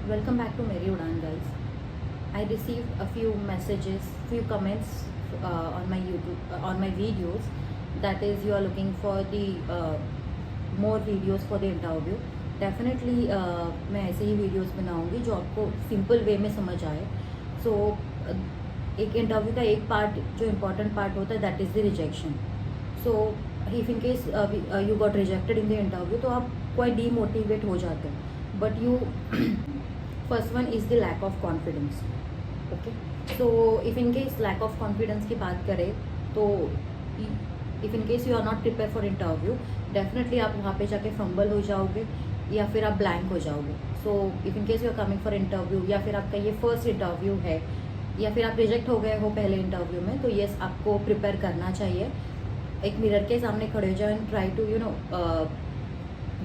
Welcome back to Mary Udan, guys. I received a few messages, few comments on my YouTube, on my videos. That is, you are looking for the more videos for the interview. Definitely मैं ऐसे ही videos बनाऊंगी जो आपको simple way में समझ आए. सो एक interview का एक पार्ट जो इम्पोर्टेंट पार्ट होता है that is the rejection. So if in case you got rejected in the interview तो आप क्वाइट डीमोटिवेट हो जाते हो. But you first one is the lack of confidence. Okay, so if in case lack of confidence की बात करें तो if in case you are not prepare for interview, definitely आप वहाँ पे जाके फंबल हो जाओगे या फिर आप ब्लैंक हो जाओगे. So if in case you are coming for interview या फिर आपका ये फर्स्ट इंटरव्यू है या फिर आप रिजेक्ट हो गए हो पहले इंटरव्यू में, तो येस आपको प्रिपेयर करना चाहिए. एक मिरर के सामने खड़े हो जाओ एंड ट्राई टू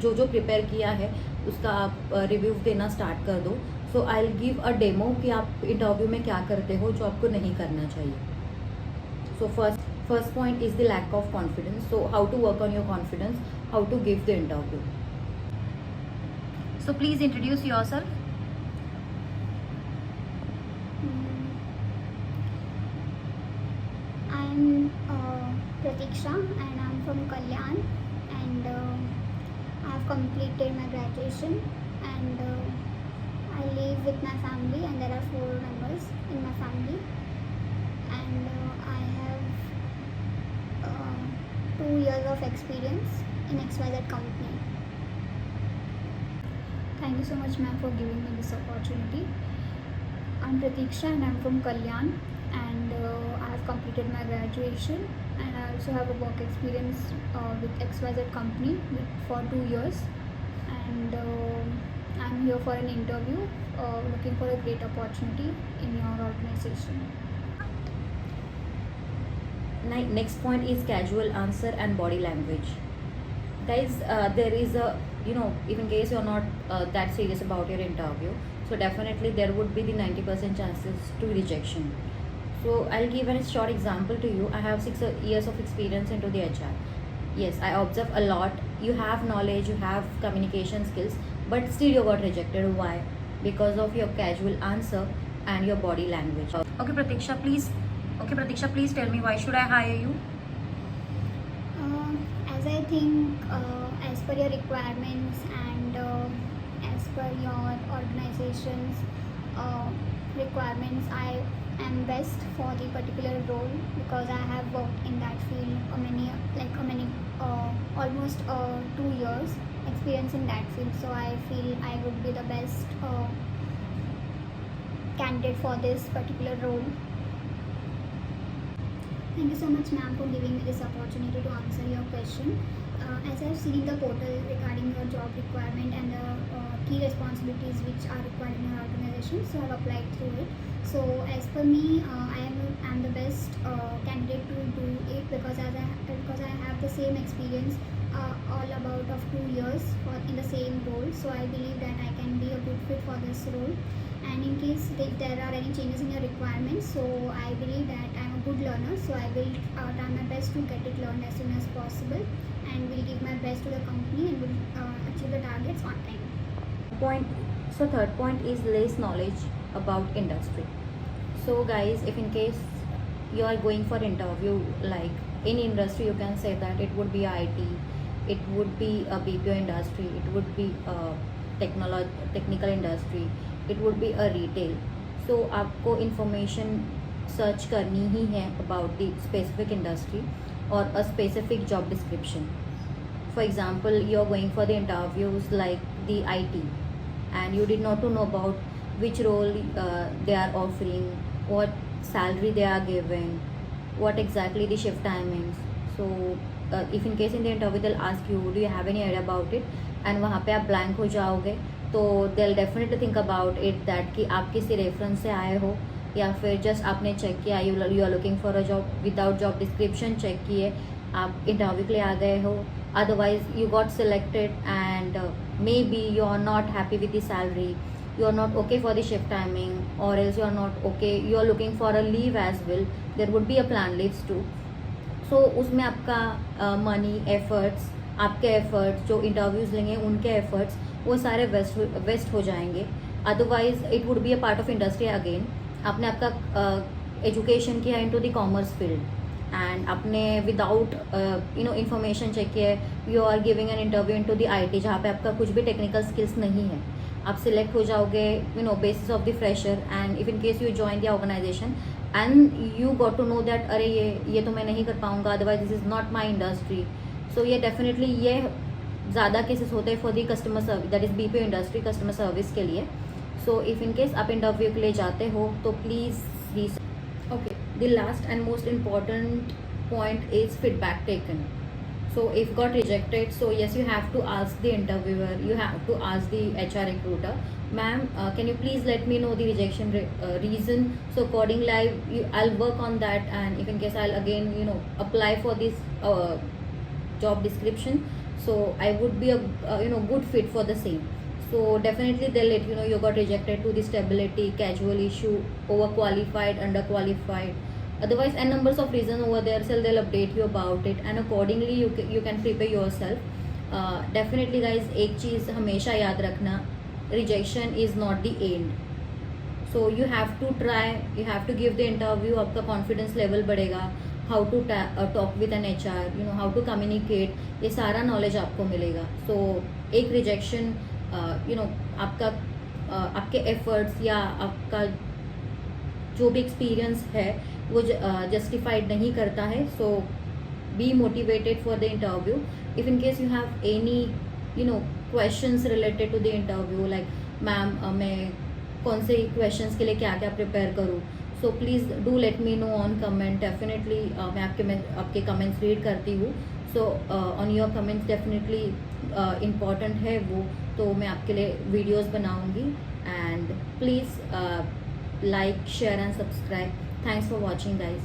जो जो प्रिपेयर किया है उसका आप रिव्यू देना स्टार्ट कर दो. So I will give a demo कि आप इंटरव्यू में क्या करते हो जो आपको नहीं करना चाहिए. So first point is the lack of confidence. So how to work on your confidence, how to give the interview. So please introduce yourself. I'm Pratiksha and I'm from Kalyan, and I have completed my graduation, and I live with my family, and there are 4 members in my family, and I have 2 years of experience in XYZ company. Thank you so much, ma'am, for giving me this opportunity. I'm Pratiksha and I'm from Kalyan, and I have completed my graduation, and I also have a work experience with XYZ company for 2 years, and I'm here for an interview, looking for a great opportunity in your organization. Next point is casual answer and body language. Guys, there is a, if in case you're not that serious about your interview, so definitely there would be the 90% chances to rejection. So I'll give a short example to you. I have 6 years of experience into the HR. Yes, I observe a lot. You have knowledge, you have communication skills, but still you got rejected. Why? Because of your casual answer and your body language. Okay, Pratiksha, please tell me, why should I hire you? As I think, as per your requirements and as per your organization's requirements, I am best for the particular role because I have worked in that field almost 2 years experience in that field. So I feel I would be the best candidate for this particular role. Thank you so much, ma'am, for giving me this opportunity to answer your question. As I have seen the portal regarding your job requirement and the key responsibilities which are required in your organization, so I have applied through it. So as per me, I am the best candidate to do it because I have the same experience all about of 2 years in the same role. So I believe that I can be a good fit for this role. And in case if there are any changes in your requirements, so I believe that I am a good learner, so I will try my best to get it learned as soon as possible and will give my best to the company and will achieve the targets on time. Third point is less knowledge about industry. So guys, if in case you are going for interview, like in industry, you can say that it would be IT, it would be a BPO industry, it would be a technical industry, it would be a retail. So आपको information search करनी ही है about the specific industry or a specific job description. For example, you're going for the interviews like the IT and you did not to know about which role they are offering, what salary they are giving, what exactly the shift timings. So if in case in the interview they'll ask you, do you have any idea about it, and वहाँ पे आप blank हो जाओगे, तो they'll definitely think about it that कि आप किसी reference से आए हो या फिर जस्ट आपने चेक किया you are looking for a job without job description check किए आप इंटरव्यू के लिए आ गए हो. Otherwise you got selected and maybe you are not happy with the salary, you are not okay for the shift timing, or else you are not okay, you are looking for a leave as well, there would be a plan leaves too. So उसमें आपका money efforts, आपके efforts जो interviews लेंगे उनके efforts वो सारे waste हो जाएंगे. Otherwise it would be a part of industry again. आपने आपका एजुकेशन किया into the commerce field and आपने विदाउट इंफॉर्मेशन चेक किया है, you are giving an interview into the IT जहाँ पे आपका कुछ भी टेक्निकल स्किल्स नहीं है. आप सिलेक्ट हो जाओगे basis of the fresher, and if in case you join the organisation and you got to know that अरे ये तो मैं नहीं कर पाऊंगा, otherwise this is not my industry. So ये डेफिनेटली ये ज़्यादा केसेस होते हैं for the customer service, that is BPO industry customer service के लिए. सो इफ़ इन केस आप इंटरव्यू के लिए जाते हो तो please okay, the last and most important point is feedback taken. So if got rejected, so yes, you have to ask the interviewer, you have to ask the HR recruiter, ma'am, can you please let me know the rejection reason, so accordingly I'll work on that, and if in case I'll again apply for this job description, so I would be a good fit for the same. So definitely they'll let you know you got rejected to the stability, casual issue, overqualified, underqualified, otherwise n numbers of reasons over there, so they'll update you about it, and accordingly you can prepare yourself. Definitely guys, एक चीज़ हमेशा याद रखना, rejection is not the end. So you have to try, you have to give the interview, आपका confidence level बढ़ेगा, how to talk with an HR, how to communicate, ये सारा knowledge आपको मिलेगा. So एक rejection आपका आपके एफर्ट्स या आपका जो भी एक्सपीरियंस है वो जस्टिफाइड नहीं करता है. So be motivated for the interview. If in case you have any questions related to the interview, like ma'am मैं कौन से क्वेश्चंस के लिए क्या क्या प्रिपेयर करूँ, so please do let me know on comment. Definitely मैं आपके कमेंट्स रीड करती हूँ. So on your comments definitely important है वो, तो मैं आपके लिए वीडियोस बनाऊंगी. And please like, share and subscribe. Thanks for watching guys.